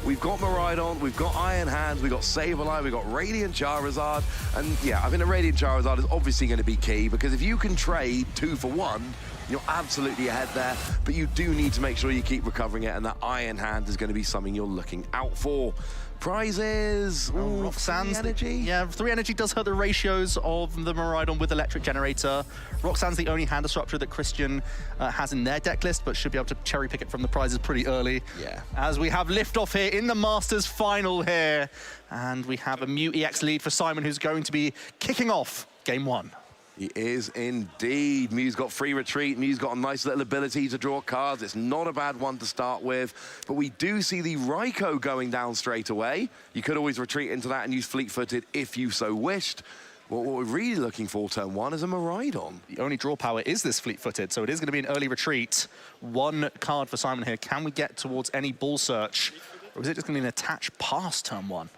We've got Miraidon, we've got Iron Hands, we've got Sableye, we've got Radiant Charizard. And yeah, I think the Radiant Charizard is obviously going to be key, because if you can trade 2 for 1, you're absolutely ahead there, but you do need to make sure you keep recovering it, and that Iron Hand is going to be something you're looking out for. Prizes, Roxanne's 3 energy. Yeah, 3 energy does hurt the ratios of the Miraidon with Electric Generator. Roxanne's the only hand disruptor that Christian has in their deck list, but should be able to cherry pick it from the prizes pretty early. Yeah. As we have liftoff here in the Masters final here, and we have a Mew EX lead for Simon, who's going to be kicking off game 1. He is indeed. Mew's got free retreat. Mew's got a nice little ability to draw cards. It's not a bad one to start with. But we do see the Raikou going down straight away. You could always retreat into that and use fleet-footed if you so wished. What we're really looking for turn 1 is a Miraidon. The only draw power is this fleet-footed, so it is going to be an early retreat. 1 card for Simon here. Can we get towards any ball search? Or is it just going to be an attach past turn 1?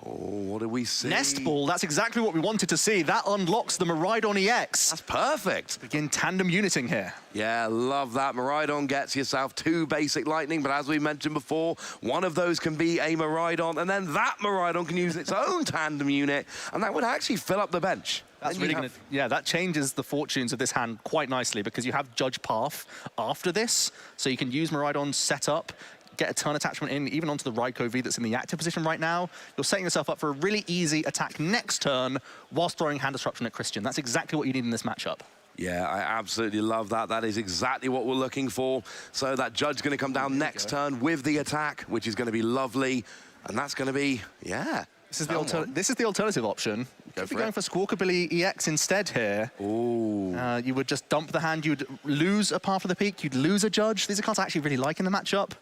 Oh, what do we see? Nest Ball, that's exactly what we wanted to see. That unlocks the Miraidon EX. That's perfect. Begin tandem uniting here. Yeah, love that. Miraidon gets yourself 2 basic lightning, but as we mentioned before, one of those can be a Miraidon, and then that Miraidon can use its own tandem unit, and that would actually fill up the bench. That's really gonna, yeah, that changes the fortunes of this hand quite nicely, because you have Judge Path after this, so you can use Miraidon's setup, get a turn attachment in, even onto the Raikou V that's in the active position right now. You're setting yourself up for a really easy attack next turn whilst throwing hand disruption at Christian. That's exactly what you need in this matchup. Yeah, I absolutely love that. That is exactly what we're looking for. So that Judge's going to come down next turn with the attack, which is going to be lovely. And that's going to be, yeah. This is the alternative option. You could be going for Squawkabilly EX instead here. Ooh. You would just dump the hand, you'd lose a Path of the Peak, you'd lose a Judge. These are cards I actually really like in the matchup,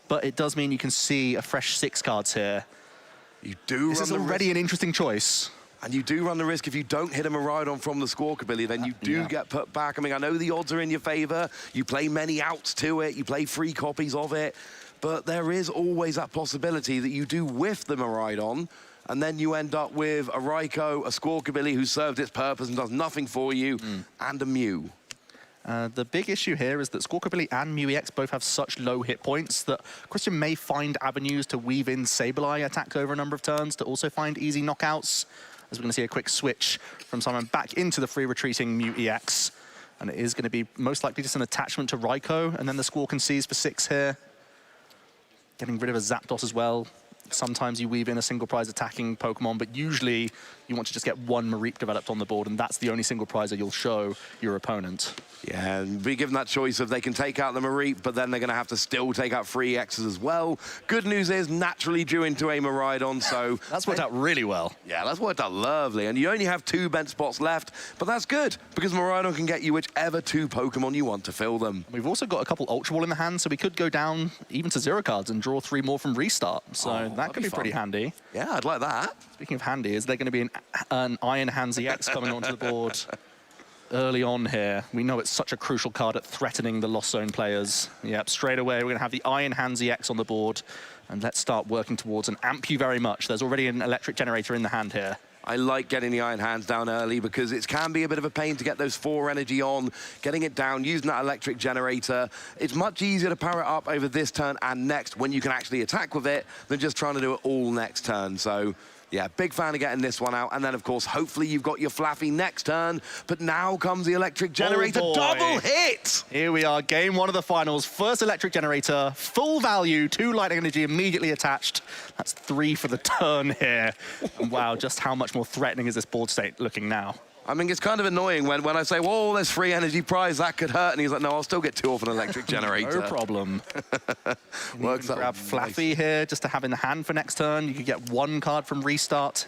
but it does mean you can see a fresh 6 cards here. You do. This is already an interesting choice. And you do run the risk, if you don't hit a Miraidon from the Squawkabilly, then you do get put back. I mean, I know the odds are in your favor. You play many outs to it. You play free copies of it. But there is always that possibility that you do whiff the Miraidon, and then you end up with a Raikou, a Squawkabilly who served its purpose and does nothing for you, and a Mew. The big issue here is that Squawkabilly and Mew EX both have such low hit points that Christian may find avenues to weave in Sableye attacks over a number of turns to also find easy knockouts. As we're going to see a quick switch from Simon back into the free retreating Mew EX. And it is going to be most likely just an attachment to Raikou, and then the Squawk and Seize for 6 here. Getting rid of a Zapdos as well. Sometimes you weave in a single prize attacking Pokemon, but usually you want to just get 1 Mareep developed on the board, and that's the only single prize that you'll show your opponent. Yeah, and be given that choice of they can take out the Mareep, but then they're going to have to still take out 3 X's as well. Good news is naturally due into a Miraidon, so... That's worked out really well. Yeah, that's worked out lovely. And you only have 2 bench spots left, but that's good, because Miraidon can get you whichever 2 Pokemon you want to fill them. We've also got a couple Ultra Ball in the hand, so we could go down even to 0 cards and draw 3 more from restart. So that could be pretty handy. Yeah, I'd like that. Speaking of handy, is there going to be an Iron Hands EX coming onto the board early on here? We know it's such a crucial card at threatening the Lost Zone players. Yep, straight away we're going to have the Iron Hands EX on the board, and let's start working towards an Amp You very much. There's already an Electric Generator in the hand here. I like getting the Iron Hands down early because it can be a bit of a pain to get those 4 energy on, getting it down, using that Electric Generator. It's much easier to power it up over this turn and next when you can actually attack with it than just trying to do it all next turn. So, yeah, big fan of getting this one out. And then, of course, hopefully you've got your Flaffy next turn. But now comes the Electric Generator. Double hit! Here we are, game 1 of the finals. First Electric Generator, full value, 2 lightning energy immediately attached. That's 3 for the turn here. And wow, just how much more threatening is this board state looking now? I mean, it's kind of annoying when I say, whoa, there's free energy prize, that could hurt. And he's like, no, I'll still get 2 off an Electric Generator. No problem. Works out. Grab Flaffy here just to have in the hand for next turn. You could get 1 card from restart.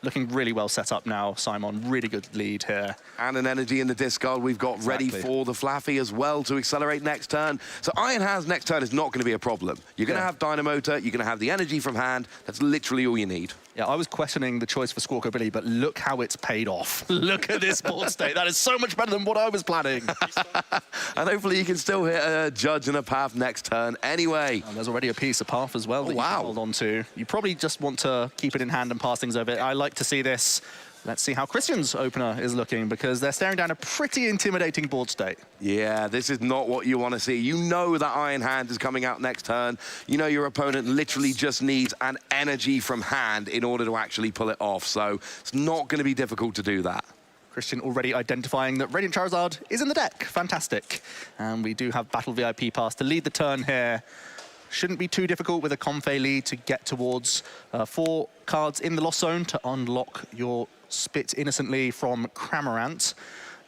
Looking really well set up now, Simon. Really good lead here. And an energy in the discard we've got ready for the Flaffy as well to accelerate next turn. So Iron Hands next turn is not going to be a problem. You're going to have Dynamotor, you're going to have the energy from hand. That's literally all you need. Yeah, I was questioning the choice for Squawkabilly, but look how it's paid off. Look at this board state. That is so much better than what I was planning. And hopefully you can still hit a Judge and a Path next turn anyway. And there's already a piece of Path as well that you can hold on to. You probably just want to keep it in hand and pass things over. I like to see this Let's see how Christian's opener is looking, because they're staring down a pretty intimidating board state. Yeah, this is not what you want to see. You know that Iron Hand is coming out next turn. You know your opponent literally just needs an energy from hand in order to actually pull it off. So it's not going to be difficult to do that. Christian already identifying that Radiant Charizard is in the deck. Fantastic. And we do have Battle VIP Pass to lead the turn here. Shouldn't be too difficult with a Comfey lead to get towards 4 cards in the Lost Zone to unlock your Spit Innocently from Cramorant.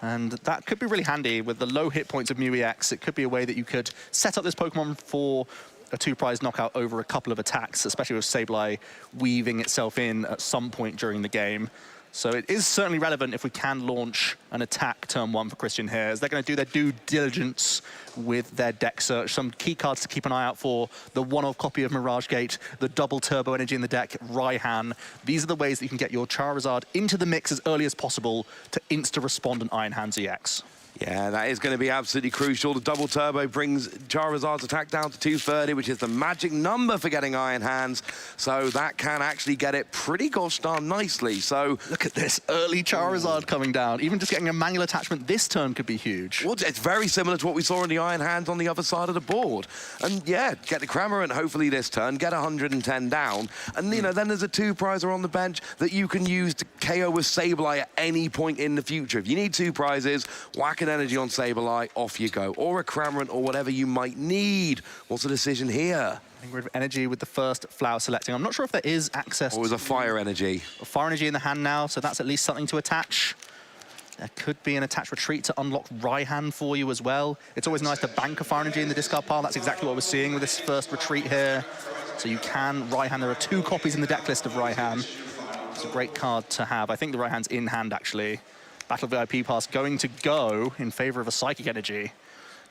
And that could be really handy with the low hit points of Mew EX. It could be a way that you could set up this Pokemon for a 2-prize knockout over a couple of attacks, especially with Sableye weaving itself in at some point during the game. So it is certainly relevant if we can launch an attack turn 1 for Christian here, as they're going to do their due diligence with their deck search. Some key cards to keep an eye out for: the one-off copy of Mirage Gate, the double turbo energy in the deck, Raihan. These are the ways that you can get your Charizard into the mix as early as possible to insta-respond an Iron Hands EX. Yeah, that is going to be absolutely crucial. The double turbo brings Charizard's attack down to 230, which is the magic number for getting Iron Hands. So that can actually get it pretty gosh darn nicely. So look at this early Charizard coming down. Even just getting a manual attachment this turn could be huge. Well, it's very similar to what we saw in the Iron Hands on the other side of the board. And yeah, get the Cramorant hopefully this turn, get 110 down. And you know, then there's a 2-prizer on the bench that you can use to KO with Sableye at any point in the future. If you need 2 prizes, whack an energy on Sableye, off you go. Or a Cramorant or whatever you might need. What's the decision here? Getting rid of energy with the first flower selecting. I'm not sure if there is access to... Or was a fire energy. Fire energy in the hand now, so that's at least something to attach. There could be an attached retreat to unlock Raihan for you as well. It's always nice to bank a fire energy in the discard pile. That's exactly what we're seeing with this first retreat here. So you can Raihan. There are 2 copies in the deck list of Raihan. It's a great card to have. I think the Raihan's in hand, actually. Battle VIP Pass going to go in favor of a Psychic Energy.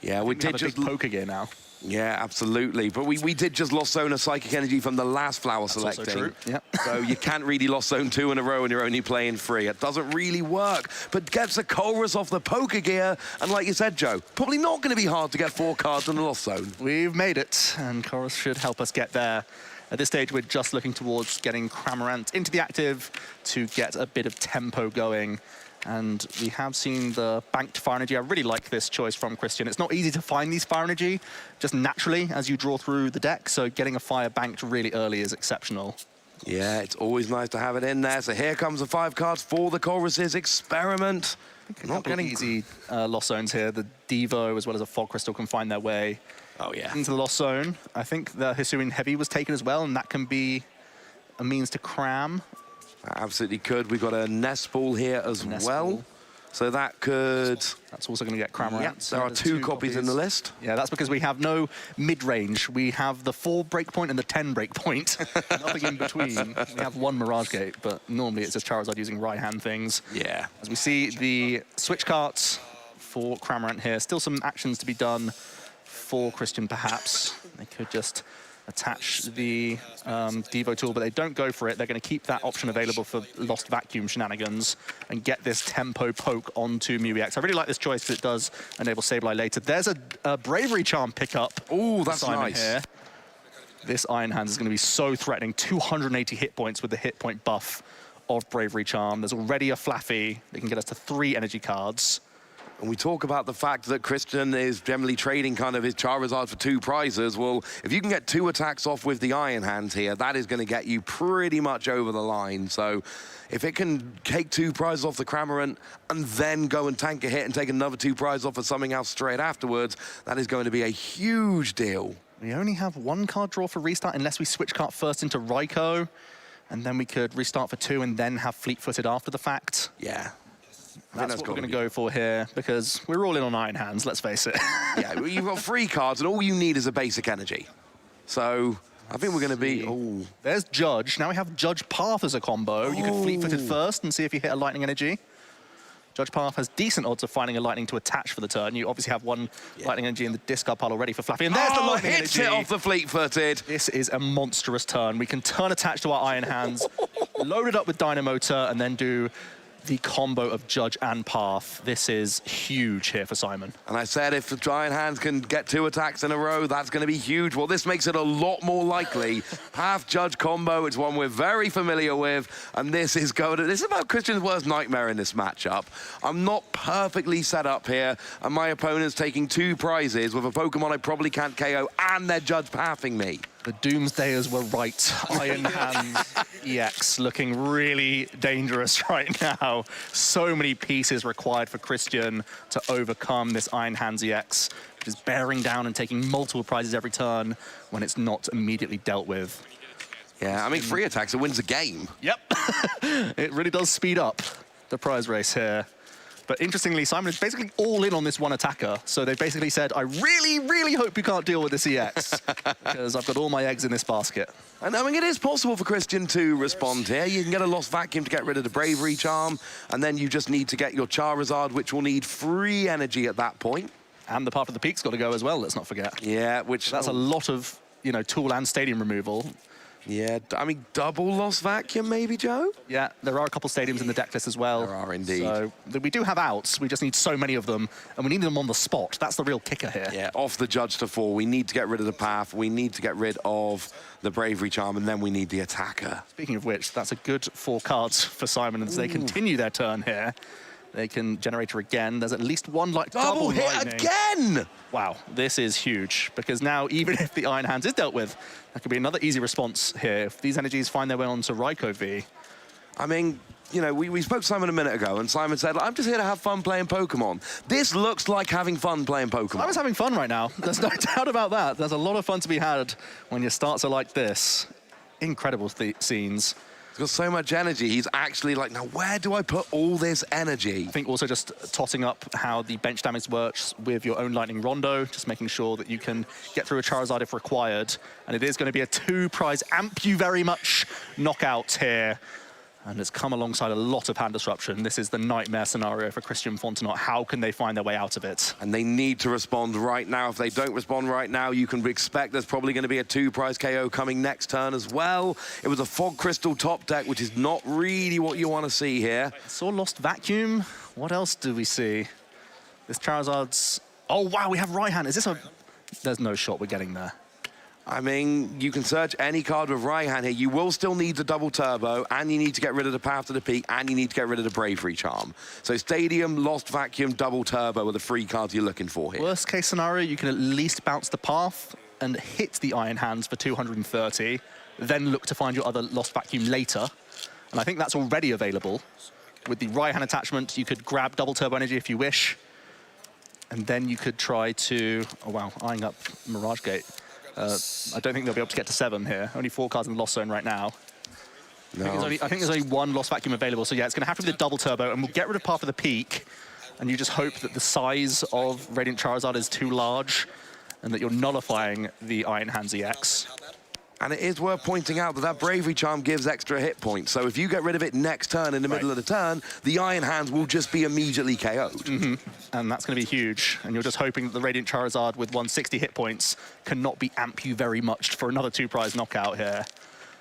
Yeah, we did just... a big poker gear now. Yeah, absolutely. But we did just Lost Zone a Psychic Energy from the last flower That's selecting. Also true. Yep. So you can't really Lost Zone 2 in a row and you're only playing 3. It doesn't really work. But gets a Colress off the poker gear. And like you said, Joe, probably not going to be hard to get 4 cards in the Lost Zone. We've made it, and Colress should help us get there. At this stage, we're just looking towards getting Cramorant into the active to get a bit of tempo going. And we have seen the banked fire energy. I really like this choice from Christian. It's not easy to find these fire energy just naturally as you draw through the deck, so getting a fire banked really early is exceptional. Yeah, it's always nice to have it in there. So here comes the 5 cards for the Colress's experiment. Not getting easy Lost Zones here. The Devo as well as a Fog Crystal can find their way into the Lost Zone. I think the Hisuian Heavy was taken as well, and that can be a means to cram. Absolutely could. We've got a Nest Ball here as well. So that could... That's also going to get Cramorant. Yep, there are 2 copies in the list. Yeah, that's because we have no mid-range. We have the 4 breakpoint and the 10 breakpoint. Nothing in between. We have 1 Mirage Gate, but normally it's just Charizard using right-hand things. Yeah. As we see the switch carts for Cramorant here. Still some actions to be done for Christian, perhaps. They could just attach the Devo tool, but they don't go for it. They're going to keep that option available for Lost Vacuum shenanigans and get this tempo poke onto Mew EX. I really like this choice because it does enable Sableye later. There's a Bravery Charm pickup. Oh, that's nice. Here. This Iron Hands is going to be so threatening. 280 hit points with the hit point buff of Bravery Charm. There's already a Flaffy that can get us to 3 energy cards. And we talk about the fact that Christian is generally trading kind of his Charizard for 2 prizes. Well, if you can get 2 attacks off with the Iron Hands here, that is going to get you pretty much over the line. So if it can take 2 prizes off the Cramorant and then go and tank a hit and take another 2 prizes off of something else straight afterwards, that is going to be a huge deal. We only have 1 card draw for restart unless we switch cart first into Raikou, and then we could restart for 2 and then have fleet-footed after the fact. Yeah. That's what we're going to go for here, because we're all in on Iron Hands, let's face it. Yeah, well, you've got 3 cards, and all you need is a basic energy. So I think we're going to be... Oh, there's Judge. Now we have Judge Path as a combo. You could fleet-footed first and see if you hit a lightning energy. Judge Path has decent odds of finding a lightning to attach for the turn. You obviously have 1 lightning energy in the discard pile already for Flaffy. And there's the lightning hits energy. It off the fleet-footed. This is a monstrous turn. We can turn attach to our Iron Hands, load it up with Dynamotor, and then do the combo of Judge and Path. This is huge here for Simon. And I said if the Giant Hands can get 2 attacks in a row, that's going to be huge. Well, this makes it a lot more likely. Path Judge combo, it's one we're very familiar with, and this is about Christian's worst nightmare in this matchup. I'm not perfectly set up here, and my opponent's taking 2 prizes with a Pokemon I probably can't KO, and they're Judge Pathing me. The Doomsdayers were right. Iron Hands EX looking really dangerous right now. So many pieces required for Christian to overcome this Iron Hands EX, which is bearing down and taking multiple prizes every turn when it's not immediately dealt with. Yeah, I mean, 3 attacks, it wins the game. Yep. It really does speed up the prize race here. But interestingly, Simon is basically all in on this one attacker. So they basically said, I really, really hope you can't deal with this EX because I've got all my eggs in this basket. And I mean, it is possible for Christian to respond here. You can get a Lost Vacuum to get rid of the Bravery Charm, and then you just need to get your Charizard, which will need free energy at that point. And the Path of the Peak's got to go as well, let's not forget. Yeah, which... That's a lot of, you know, tool and stadium removal. Yeah, I mean, double Lost Vacuum maybe, Joe? Yeah, there are a couple stadiums in the deck list as well. There are indeed. So we do have outs, we just need so many of them, and we need them on the spot. That's the real kicker here. Yeah, off the Judge to 4. We need to get rid of the Path, we need to get rid of the Bravery Charm, and then we need the attacker. Speaking of which, that's a good 4 cards for Simon as they continue their turn here. They can Generator again. There's at least one double hit lightning. Again! Wow, this is huge, because now even if the Iron Hands is dealt with, that could be another easy response here. If these energies find their way onto Raikou V. I mean, you know, we spoke to Simon a minute ago, and Simon said, I'm just here to have fun playing Pokemon. This looks like having fun playing Pokemon. I was having fun right now. There's no doubt about that. There's a lot of fun to be had when your starts are like this. Incredible scenes. He's got so much energy. He's actually like, now where do I put all this energy? I think also just totting up how the bench damage works with your own Lightning Rondo, just making sure that you can get through a Charizard if required. And it is going to be a 2-prize amp you very much knockout here. And it's come alongside a lot of hand disruption. This is the nightmare scenario for Christian Fontenot. How can they find their way out of it? And they need to respond right now. If they don't respond right now, you can expect there's probably going to be a 2-prize KO coming next turn as well. It was a Fog Crystal top deck, which is not really what you want to see here. Saw Lost Vacuum. What else do we see? This Charizard's... Oh, wow, we have Raihan. Is this a... There's no shot we're getting there. I mean, you can search any card with Raihan here. You will still need the double turbo, and you need to get rid of the Path to the Peak, and you need to get rid of the Bravery Charm. So Stadium, Lost Vacuum, double turbo are the 3 cards you're looking for here. Worst case scenario, you can at least bounce the Path and hit the Iron Hands for 230, then look to find your other Lost Vacuum later. And I think that's already available. With the Raihan attachment, you could grab double turbo energy if you wish, and then you could try to... Oh, wow, eyeing up Mirage Gate. I don't think they'll be able to get to 7 here. Only 4 cards in the Lost Zone right now. No. I think there's only 1 Lost Vacuum available. So yeah, it's going to have to be the double turbo, and we'll get rid of Path of the Peak. And you just hope that the size of Radiant Charizard is too large, and that you're nullifying the Iron Hands EX. And it is worth pointing out that that Bravery Charm gives extra hit points. So if you get rid of it next turn in the middle of the turn, the Iron Hands will just be immediately KO'd. And that's going to be huge. And you're just hoping that the Radiant Charizard with 160 hit points cannot be amp you very much for another 2-prize knockout here.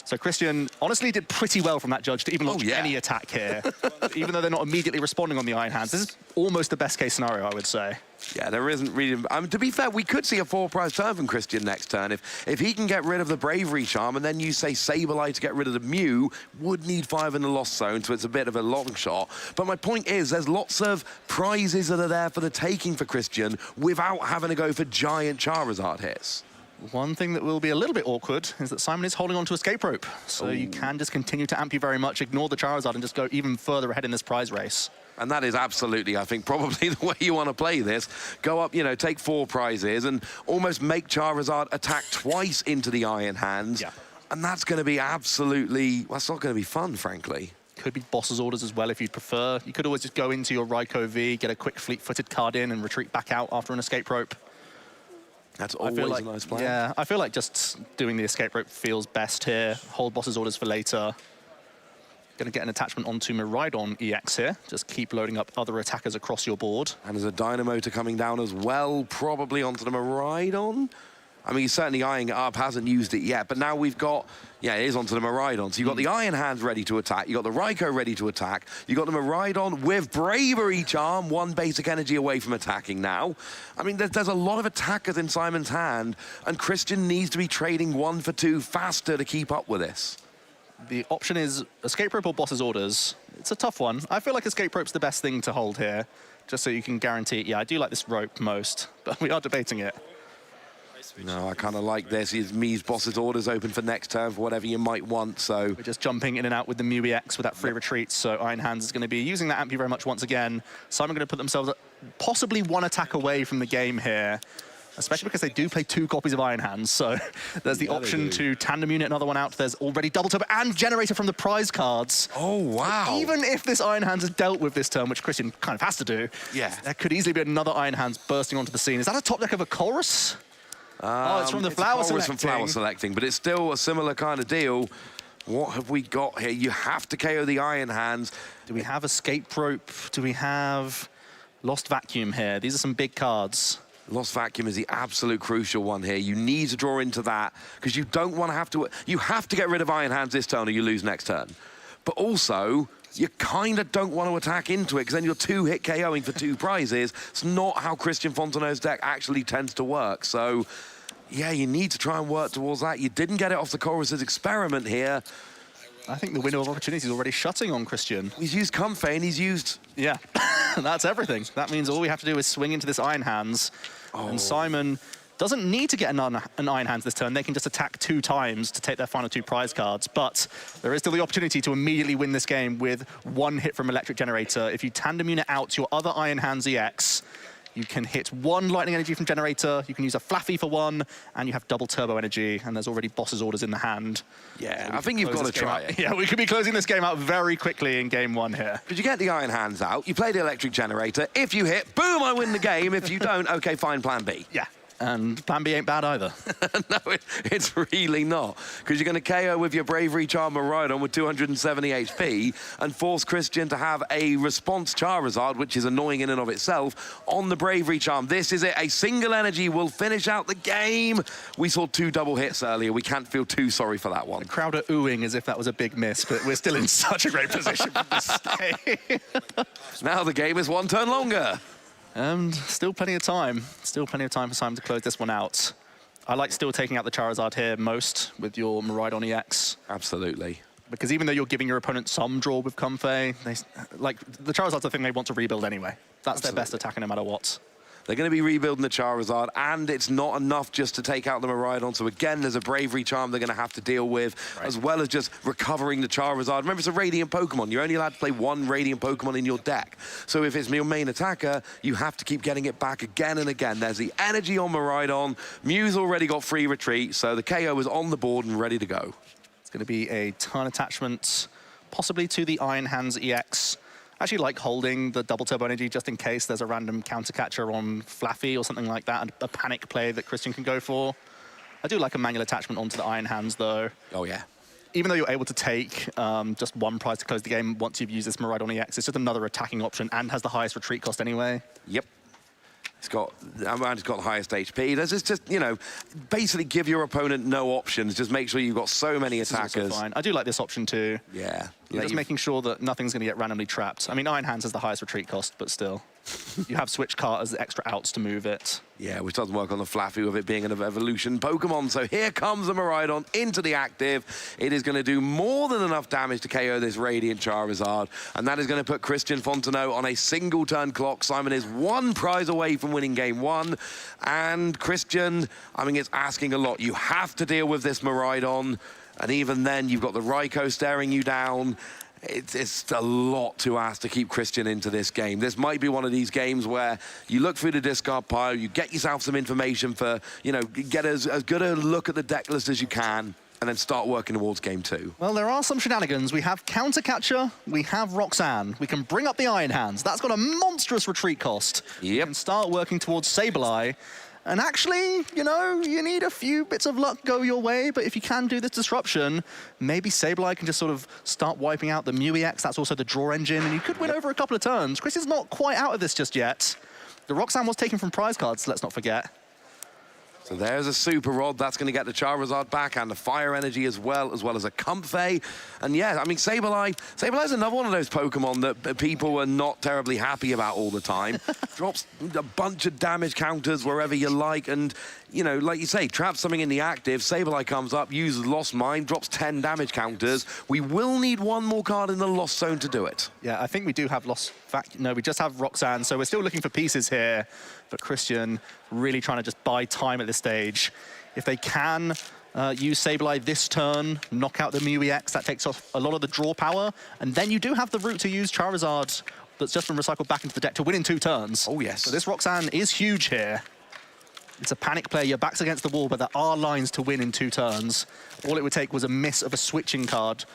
So Christian honestly did pretty well from that Judge to even launch any attack here. Even though they're not immediately responding on the Iron Hands. This is almost the best case scenario, I would say. Yeah, there isn't really... I mean, to be fair, we could see a 4-prize turn from Christian next turn. If he can get rid of the Bravery Charm, and then you say Sableye to get rid of the Mew, would need 5 in the Lost Zone, so it's a bit of a long shot. But my point is, there's lots of prizes that are there for the taking for Christian without having to go for giant Charizard hits. One thing that will be a little bit awkward is that Simon is holding on to Escape Rope. So you can just continue to amp you very much, ignore the Charizard, and just go even further ahead in this prize race. And that is absolutely, I think, probably the way you want to play this. Go up, you know, take 4 prizes and almost make Charizard attack twice into the Iron Hands. Yeah. And that's going to be absolutely... Well, that's not going to be fun, frankly. Could be Boss's Orders as well if you'd prefer. You could always just go into your Raikou V, get a quick fleet-footed card in and retreat back out after an Escape Rope. That's always a nice plan. Yeah, I feel like just doing the Escape Rope feels best here. Hold Boss's Orders for later. Going to get an attachment onto Miraidon EX here. Just keep loading up other attackers across your board. And there's a Dynamotor coming down as well, probably onto the Miraidon. I mean, he's certainly eyeing it up, hasn't used it yet, but now we've got, yeah, it is onto the Miraidon. So you've got the Iron Hands ready to attack, you've got the Raikou ready to attack, you've got the Miraidon with Bravery Charm, 1 basic energy away from attacking now. I mean, there's a lot of attackers in Simon's hand, and Christian needs to be trading 1 for 2 faster to keep up with this. The option is Escape Rope or Boss's Orders. It's a tough one. I feel like Escape Rope's the best thing to hold here, just so you can guarantee, yeah, I do like this rope most, but we are debating it. No, I kind of like this. Mii's Boss's Orders open for next turn for whatever you might want, so... We're just jumping in and out with the Mew EX with that free retreat, so Iron Hands is going to be using that Ampy very much once again. Simon going to put themselves possibly 1 attack away from the game here, especially because they do play 2 copies of Iron Hands, so there's the option to tandem unit another one out. There's already double turbo and generator from the prize cards. Oh, wow. So even if this Iron Hands is dealt with this turn, which Christian kind of has to do, yeah, there could easily be another Iron Hands bursting onto the scene. Is that a top deck of a Chorus? Oh, it's from the Flower Selecting. From Flower Selecting, but it's still a similar kind of deal. What have we got here? You have to KO the Iron Hands. Do we have Escape Rope? Do we have Lost Vacuum here? These are some big cards. Lost Vacuum is the absolute crucial one here. You need to draw into that because you don't want to have to... You have to get rid of Iron Hands this turn or you lose next turn. But also, you kind of don't want to attack into it because then you're 2-hit KOing for 2 prizes. It's not how Christian Fontenot's deck actually tends to work. So, yeah, you need to try and work towards that. You didn't get it off the Chorus's experiment here. I think the window of opportunity is already shutting on Christian. He's used Comfey and he's used... Yeah, that's everything. That means all we have to do is swing into this Iron Hands. Oh. And Simon doesn't need to get an Iron Hands this turn. They can just attack 2 times to take their final 2 prize cards. But there is still the opportunity to immediately win this game with 1 hit from Electric Generator. If you tandem unit out your other Iron Hands EX, you can hit 1 Lightning Energy from Generator, you can use a Flaffy for 1, and you have double Turbo Energy, and there's already Boss's Orders in the hand. Yeah, so I think you've got to try it. Yeah, we could be closing this game out very quickly in game 1 here. Because you get the Iron Hands out, you play the Electric Generator, if you hit, boom, I win the game. If you don't, okay, fine, plan B. Yeah. And plan B ain't bad either. No, it's really not. Because you're going to KO with your Bravery Charm Miraidon with 270 HP and force Christian to have a response Charizard, which is annoying in and of itself, on the Bravery Charm. This is it. A single energy will finish out the game. We saw 2 double hits earlier. We can't feel too sorry for that one. The crowd are oohing as if that was a big miss, but we're still in such a great position for this game. Now the game is 1 turn longer. And still plenty of time. Still plenty of time for Simon to close this one out. I like still taking out the Charizard here most with your Miraidon EX. Absolutely. Because even though you're giving your opponent some draw with Comfey, like the Charizard's the thing they want to rebuild anyway. That's their best attacker no matter what. They're going to be rebuilding the Charizard, and it's not enough just to take out the Miraidon. So again, there's a Bravery Charm they're going to have to deal with, as well as just recovering the Charizard. Remember, it's a Radiant Pokemon. You're only allowed to play 1 Radiant Pokemon in your deck. So if it's your main attacker, you have to keep getting it back again and again. There's the energy on Miraidon. Mew's already got free retreat, so the KO is on the board and ready to go. It's going to be a ton attachment, possibly to the Iron Hands EX. I actually like holding the double turbo energy just in case there's a random counter catcher on Flaffy or something like that, and a panic play that Christian can go for. I do like a manual attachment onto the Iron Hands though. Oh yeah. Even though you're able to take just 1 prize to close the game once you've used this Miraidon EX, it's just another attacking option and has the highest retreat cost anyway. Yep. It's got the highest HP. There's just, you know, basically give your opponent no options. Just make sure you've got so many attackers. Fine. I do like this option too. Yeah. You're just making sure that nothing's going to get randomly trapped. I mean, Iron Hands has the highest retreat cost, but still. You have Switch Cart as the extra outs to move it. Yeah, which doesn't work on the Flaffy with it being an evolution Pokemon. So here comes the Miraidon into the active. It is going to do more than enough damage to KO this Radiant Charizard. And that is going to put Christian Fontenot on a single turn clock. Simon is 1 prize away from winning game 1. And Christian, I mean, it's asking a lot. You have to deal with this Miraidon. And even then, you've got the Raikou staring you down. It's a lot to ask to keep Christian into this game. This might be one of these games where you look through the discard pile, you get yourself some information for, you know, get as good a look at the deck list as you can, and then start working towards game 2. Well, there are some shenanigans. We have Counter Catcher, we have Roxanne. We can bring up the Iron Hands. That's got a monstrous retreat cost. Yep. You can start working towards Sableye. And actually, you know, you need a few bits of luck go your way, but if you can do this disruption, maybe Sableye can just sort of start wiping out the Mew EX. That's also the draw engine, and you could win over a couple of turns. Chris is not quite out of this just yet. The Roxanne was taken from prize cards, let's not forget. So there's a Super Rod. That's going to get the Charizard back and the Fire Energy as well as a Comfey. And yeah, I mean, Sableye is another one of those Pokemon that people are not terribly happy about all the time. Drops a bunch of damage counters wherever you like. And, you know, like you say, traps something in the active. Sableye comes up, uses Lost Mine, drops 10 damage counters. We will need one more card in the Lost Zone to do it. Yeah, I think we do have Lost... No, we just have Roxanne, so we're still looking for pieces here. But Christian really trying to just buy time at this stage. If they can use Sableye this turn, knock out the Mew EX, that takes off a lot of the draw power. And then you do have the route to use Charizard that's just been recycled back into the deck to win in 2 turns. Oh, yes. So this Roxanne is huge here. It's a panic play, your back's against the wall, but there are lines to win in 2 turns. All it would take was a miss of a switching card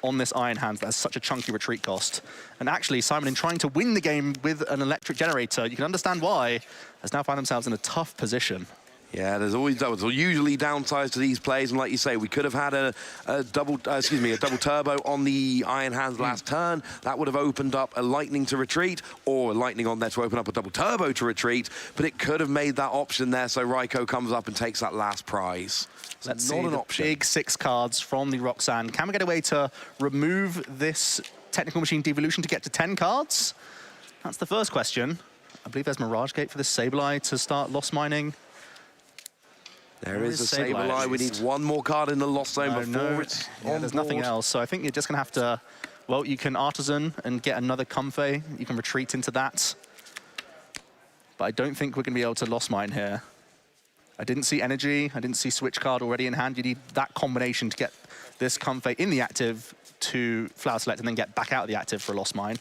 on this Iron Hands that has such a chunky retreat cost. And actually, Simon, in trying to win the game with an electric generator, you can understand why, has now found themselves in a tough position. Yeah, there's usually downsides to these plays, and like you say, we could have had a double turbo on the Iron Hands last turn. That would have opened up a Lightning to retreat, or a Lightning on there to open up a double turbo to retreat, but it could have made that option there, so Raikou comes up and takes that last prize. Let's see the big 6 cards from the Roxanne. Can we get a way to remove this Technical Machine Devolution to get to 10 cards? That's the first question. I believe there's Mirage Gate for this Sableye to start Lost Mining. There is a Sableye. We need one more card in the Lost Zone before it's on there's board. nothing else. So I think you're just going to have to, well, you can Artisan and get another Comfey. You can retreat into that. But I don't think we're going to be able to Lost Mine here. I didn't see Energy. I didn't see Switch card already in hand. You need that combination to get this Comfey in the active to Flower Select and then get back out of the active for a Lost Mine.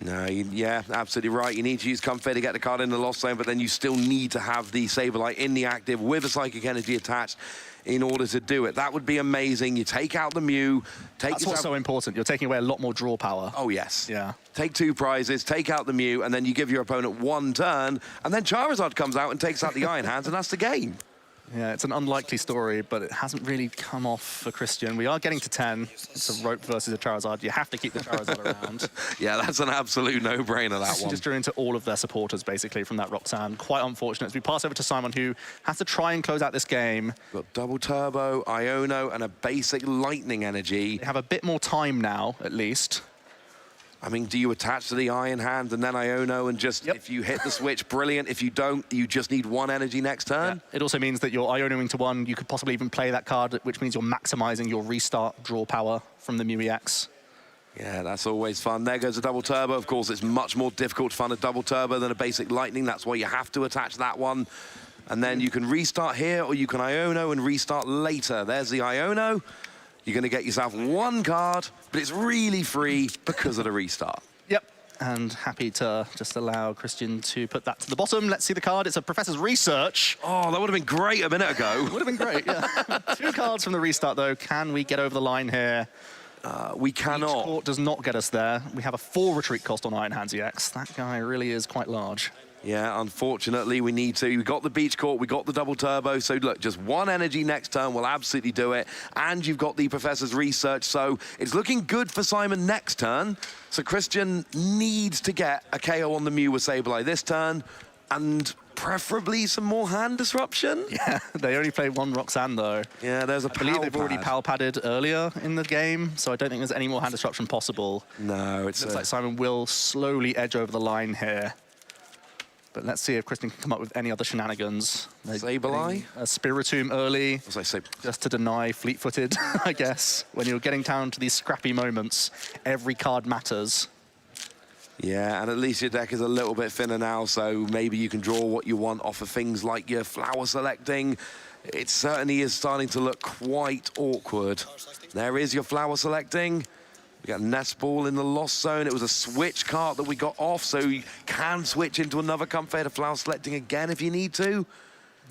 No, yeah, absolutely right. You need to use Comfey to get the card in the Lost Zone, but then you still need to have the Sableye in the active with a Psychic Energy attached in order to do it. That would be amazing. You take out the Mew. That's what's so important. You're taking away a lot more draw power. Oh, yes. Yeah. Take 2 prizes, take out the Mew, and then you give your opponent 1 turn, and then Charizard comes out and takes out the Iron Hands, and that's the game. Yeah, it's an unlikely story, but it hasn't really come off for Christian. We are getting to 10. It's a Rope versus a Charizard. You have to keep the Charizard around. Yeah, that's an absolute no-brainer, that one. Just drew into all of their supporters, basically, from that Roxanne. Quite unfortunate. As we pass over to Simon, who has to try and close out this game. Got double turbo, Iono, and a basic Lightning Energy. They have a bit more time now, at least. I mean, do you attach to the Iron Hand and then Iono and just, if you hit the switch, brilliant. If you don't, you just need 1 energy next turn? Yeah. It also means that you're Ionoing to 1. You could possibly even play that card, which means you're maximizing your restart draw power from the Mew EX. Yeah, that's always fun. There goes a double turbo. Of course, it's much more difficult to find a double turbo than a basic Lightning. That's why you have to attach that one. And then you can restart here, or you can Iono and restart later. There's the Iono. You're going to get yourself 1 card, but it's really free because of the restart. Yep, and happy to just allow Christian to put that to the bottom. Let's see the card. It's a Professor's Research. Oh, that would have been great a minute ago. Would have been great, yeah. 2 cards from the restart, though. Can we get over the line here? We cannot. Beach Court does not get us there. We have a 4 retreat cost on Iron Hands EX. That guy really is quite large. Yeah, unfortunately, we need to. We got the Beach Court, we got the double turbo, so look, just 1 energy next turn will absolutely do it. And you've got the Professor's Research, so it's looking good for Simon next turn. So Christian needs to get a KO on the Mew with Sableye this turn, and preferably some more hand disruption. Yeah, they only play 1 Roxanne, though. Yeah, there's a I believe they've already power padded earlier in the game, so I don't think there's any more hand disruption possible. No, it looks like Simon will slowly edge over the line here. But let's see if Christian can come up with any other shenanigans. Sableye? A Spiritomb early, as I say, just to deny fleet-footed, I guess. When you're getting down to these scrappy moments, every card matters. Yeah, and at least your deck is a little bit thinner now, so maybe you can draw what you want off of things like your flower selecting. It certainly is starting to look quite awkward. There is your flower selecting. We got Nest Ball in the Lost Zone. It was a switch card that we got off, so you can switch into another Comfey to flower selecting again if you need to.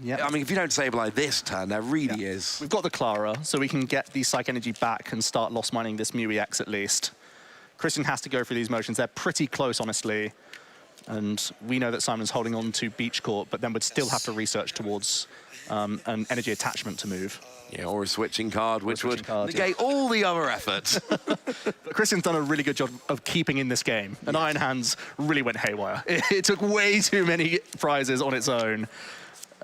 Yeah, I mean, if you don't Sableye this turn, there really is. We've got the Clara, so we can get the Psych Energy back and start Lost Mining this Mew EX at least. Christian has to go through these motions. They're pretty close, honestly. And we know that Simon's holding on to Beach Court, but then would still have to research towards an energy attachment to move. Yeah, or a switching card, which would negate all the other efforts. But Christian's done a really good job of keeping in this game. And Iron Hands really went haywire. It took way too many prizes on its own.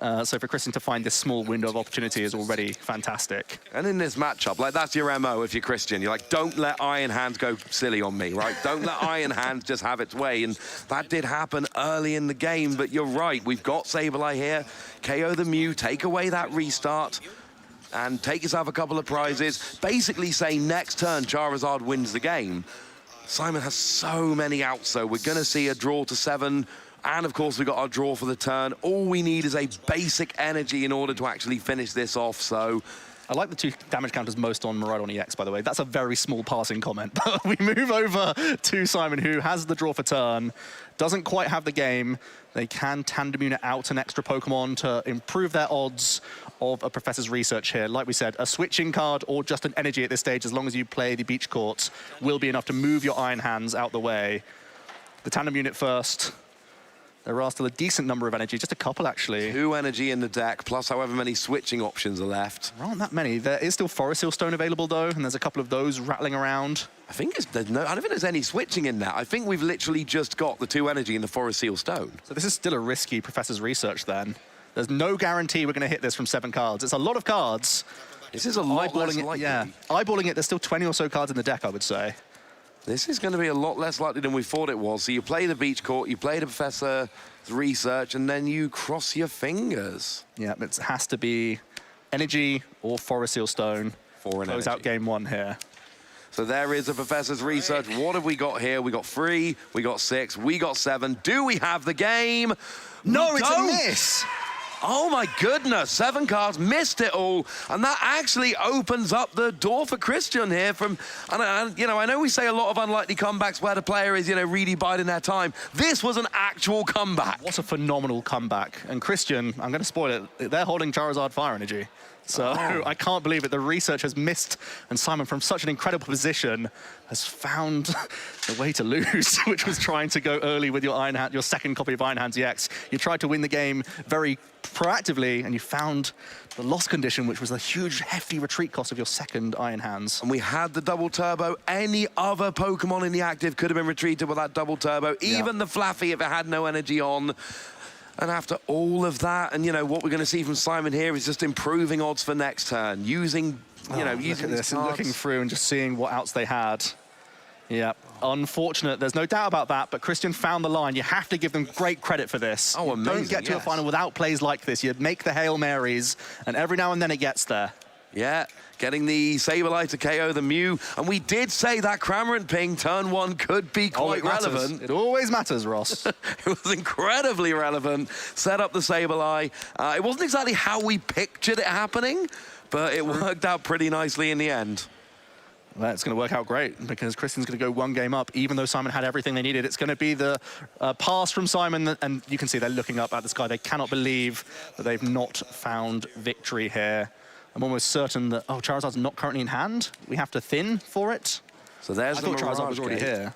So for Christian to find this small window of opportunity is already fantastic. And in this matchup, like, that's your MO if you're Christian. You're like, don't let Iron Hands go silly on me, right? Don't let Iron Hands just have its way. And that did happen early in the game, but you're right. We've got Sableye here. KO the Mew, take away that restart, and take yourself a couple of prizes. Basically say next turn, Charizard wins the game. Simon has so many outs, so we're going to see a draw to 7. And of course, we've got our draw for the turn. All we need is a basic energy in order to actually finish this off. So I like the 2 damage counters most on Miraidon EX, by the way. That's a very small passing comment. But we move over to Simon, who has the draw for turn, doesn't quite have the game. They can tandem unit out an extra Pokemon to improve their odds of a Professor's Research here. Like we said, a switching card or just an energy at this stage, as long as you play the Beach Court, will be enough to move your Iron Hands out the way. The tandem unit first. There are still a decent number of energy, just a couple actually. 2 energy in the deck, plus however many switching options are left. There aren't that many. There is still Forest Seal Stone available though, and there's a couple of those rattling around. I think I don't think there's any switching in that. I think we've literally just got the 2 energy in the Forest Seal Stone. So this is still a risky Professor's Research then. There's no guarantee we're going to hit this from 7 cards. It's a lot of cards. This is a lot less likely. Yeah, eyeballing it, there's still 20 or so cards in the deck, I would say. This is going to be a lot less likely than we thought it was. So you play the Beach Court, you play the Professor's Research, and then you cross your fingers. Yeah, it has to be energy or Forest Seal Stone. For an Close energy. out game 1 here. So there is a Professor's Research. What have we got here? We got 3, we got 6, we got 7. Do we have the game? No, it's don't. a miss! Oh my goodness, 7 cards, missed it all. And that actually opens up the door for Christian here from, and you know, I know we say a lot of unlikely comebacks where the player is, you know, really biding their time. This was an actual comeback. What a phenomenal comeback. And Christian, I'm going to spoil it, they're holding Charizard Fire Energy. So I can't believe it. The research has missed, and Simon, from such an incredible position, has found the way to lose, which was trying to go early with your Iron Hand, your second copy of Iron Hands EX. You tried to win the game very proactively, and you found the loss condition, which was a huge, hefty retreat cost of your second Iron Hands. And we had the double turbo. Any other Pokemon in the active could have been retreated with that double turbo. Even the Flaffy, if it had no energy on. And after all of that, and you know, what we're going to see from Simon here is just improving odds for next turn, using, you know, using this, looking through and just seeing what outs they had. Yeah, unfortunate. There's no doubt about that, but Christian found the line. You have to give them great credit for this. Oh, amazing, Don't get to a final without plays like this. You make the Hail Marys, and every now and then it gets there. Yeah, getting the Sableye to KO the Mew. And we did say that Cramorant ping turn 1 could be quite relevant. It always matters, Ross. It was incredibly relevant. Set up the Sableye. It wasn't exactly how we pictured it happening, but it worked out pretty nicely in the end. Well, it's going to work out great because Christian's going to go 1 game up, even though Simon had everything they needed. It's going to be the pass from Simon, and you can see they're looking up at the sky. They cannot believe that they've not found victory here. I'm almost certain that, oh, Charizard's not currently in hand. We have to thin for it. So there's I thought Charizard was already here.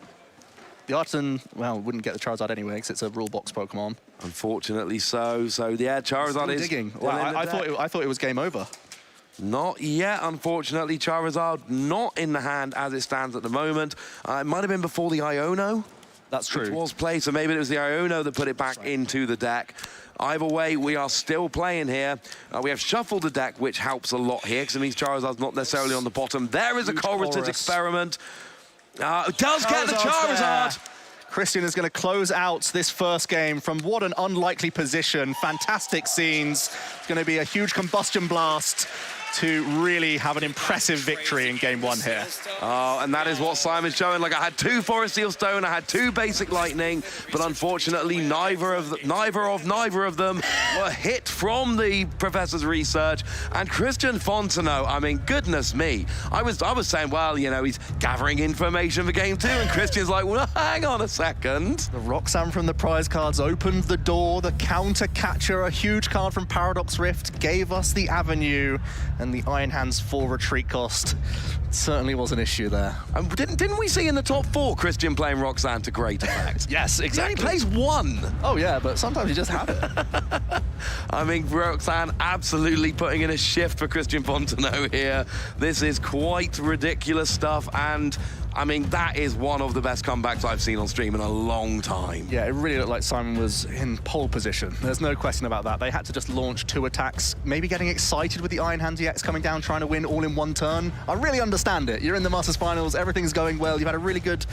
The Artisan, well, wouldn't get the Charizard anyway because it's a rule box Pokemon. Unfortunately so. So, yeah, Charizard is digging. Well, I thought it was game over. Not yet, unfortunately. Charizard not in the hand as it stands at the moment. It might have been before the Iono. That's true. Which was played, so maybe it was the Iono that put it back into the deck. Either way, we are still playing here. We have shuffled the deck, which helps a lot here, because it means Charizard's not necessarily on the bottom. There is a Colress's Experiment. It does get the Charizard. Christian is going to close out this first game from what an unlikely position. Fantastic scenes. It's going to be a huge combustion blast to really have an impressive victory in game 1 here. Oh, and that is what Simon's showing. Like, I had 2 Forest Seal Stone, I had 2 Basic Lightning, but unfortunately neither of them were hit from the Professor's Research. And Christian Fontenot, I mean, goodness me. I was saying, well, you know, he's gathering information for game 2, and Christian's like, well, hang on a second. The Roxanne from the prize cards opened the door. The counter catcher, a huge card from Paradox Rift, gave us the avenue. And the Iron Hands 4 retreat cost certainly was an issue there. And didn't we see in the top 4 Christian playing Roxanne to great effect? Yes, exactly. He only plays 1. Oh yeah, but sometimes you just have it. I mean, Roxanne absolutely putting in a shift for Christian Fontenot here. This is quite ridiculous stuff, and I mean, that is one of the best comebacks I've seen on stream in a long time. Yeah, it really looked like Simon was in pole position. There's no question about that. They had to just launch 2 attacks, maybe getting excited with the Iron Hands EX coming down, trying to win all in one turn. I really understand it. You're in the Masters Finals, everything's going well. You've had a really good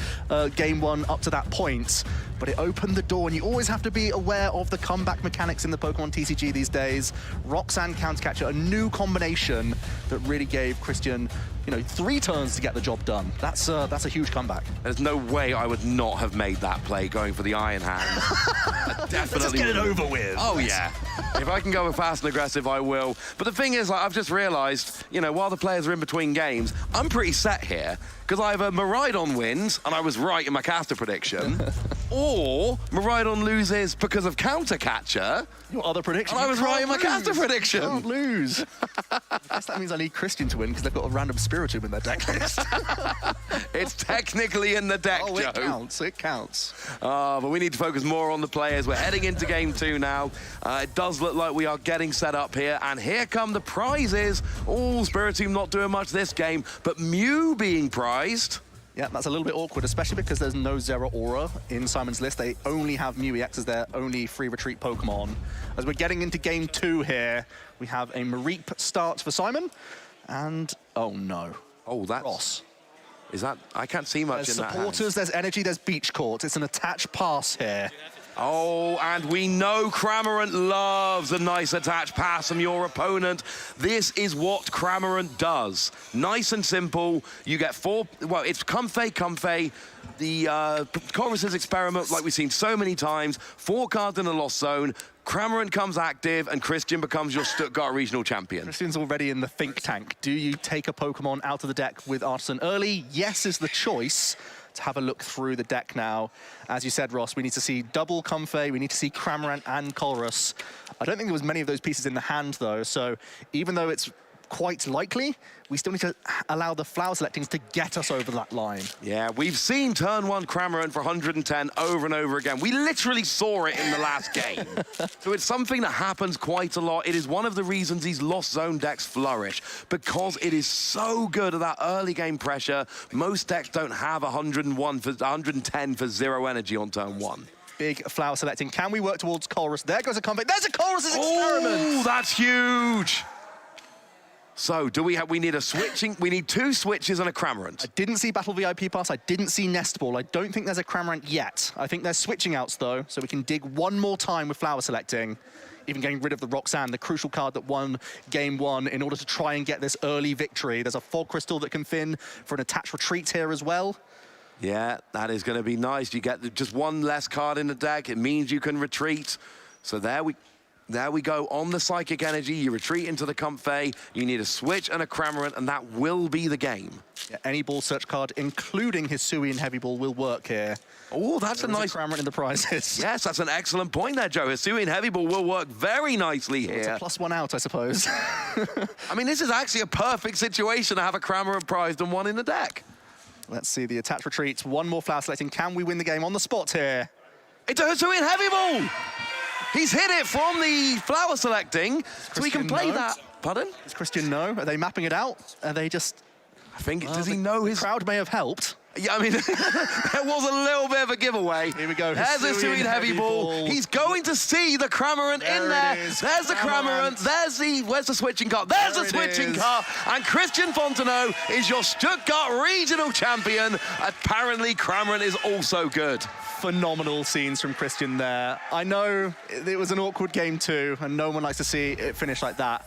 game one up to that point, but it opened the door, and you always have to be aware of the comeback mechanics in the Pokemon TCG these days. Roxanne Countercatcher, a new combination that really gave Christian, 3 turns to get the job done. That's a huge comeback. There's no way I would not have made that play going for the Iron Hand. I definitely Let's just get it over with. Oh, yeah. If I can go fast and aggressive, I will. But the thing is, I've just realized, while the players are in between games, I'm pretty set here, because either Miraidon wins, and I was right in my caster prediction, or Miraidon loses because of Countercatcher. Your other prediction. And I was right in my caster prediction. Can't lose. I guess that means I need Christian to win, because they've got a random Spiritomb in their deck list. It's technically in the deck, Joe. It counts, it counts. But we need to focus more on the players. We're heading into game 2 now. It does look like we are getting set up here, and here come the prizes. Oh, Spiritomb not doing much this game, but Mew being prized. Yeah, that's a little bit awkward, especially because there's no Zeraora in Simon's list. They only have Mew EX as their only free retreat Pokemon. As we're getting into game 2 here, we have a Mareep start for Simon, and oh no. Oh, that's... Ross. Is that... I can't see much There's in that supporters, hand. there's energy, there's beach court. It's an attached pass here. Oh, and we know Cramorant loves a nice attached pass from your opponent. This is what Cramorant does. Nice and simple. You get 4... Well, it's Comfey. The Chorus's experiment, like we've seen so many times. 4 cards in a lost zone. Cramorant comes active, and Christian becomes your Stuttgart regional champion. Christian's already in the think tank. Do you take a Pokemon out of the deck with Artisan early? Yes is the choice. To have a look through the deck now. As you said, Ross, we need to see double Comfey, we need to see Cramorant and Colrus. I don't think there was many of those pieces in the hand, though, so even though it's quite likely, we still need to allow the flower selectings to get us over that line. Yeah, we've seen turn 1 Cramorant for 110 over and over again. We literally saw it in the last game. So it's something that happens quite a lot. It is one of the reasons these lost zone decks flourish, because it is so good at that early game pressure. Most decks don't have 110 for 0 energy on turn 1. Big flower selecting. Can we work towards Colrus? There goes a Comfey. There's a Colrus's experiment! Oh, that's huge! So, we need a switching, we need 2 switches and a Cramorant. I didn't see Battle VIP Pass, I didn't see Nest Ball. I don't think there's a Cramorant yet. I think there's switching outs though, so we can dig one more time with flower selecting. Even getting rid of the Roxanne, the crucial card that won game 1 in order to try and get this early victory. There's a Fog Crystal that can fin for an attached retreat here as well. Yeah, that is gonna be nice. You get just 1 less card in the deck, it means you can retreat. So there we go, on the Psychic Energy, you retreat into the Comfey, you need a switch and a Cramorant, and that will be the game. Yeah, any ball search card, including Hisuian Heavy Ball, will work here. Oh, that's a nice... Cramorant in the prizes. Yes, that's an excellent point there, Joe. Hisuian Heavy Ball will work very nicely here. It's a +1 out, I suppose. I mean, this is actually a perfect situation to have a Cramorant prized and 1 in the deck. Let's see the attached retreats. 1 more flower selecting. Can we win the game on the spot here? It's a Hisuian Heavy Ball! He's hit it from the flower selecting, so we can play that. Pardon? Does Christian know? Are they mapping it out? Are they just... I think, does he know his... The crowd may have helped. Yeah, I mean, there was a little bit of a giveaway. Here we go. There's a Hisuian Heavy Ball. He's going to see the Cramorant in there. There's the Cramorant. Where's the switching card? There's the switching card. And Christian Fontenot is your Stuttgart regional champion. Apparently, Cramorant is also good. Phenomenal scenes from Christian there. I know it was an awkward game too, and no one likes to see it finish like that.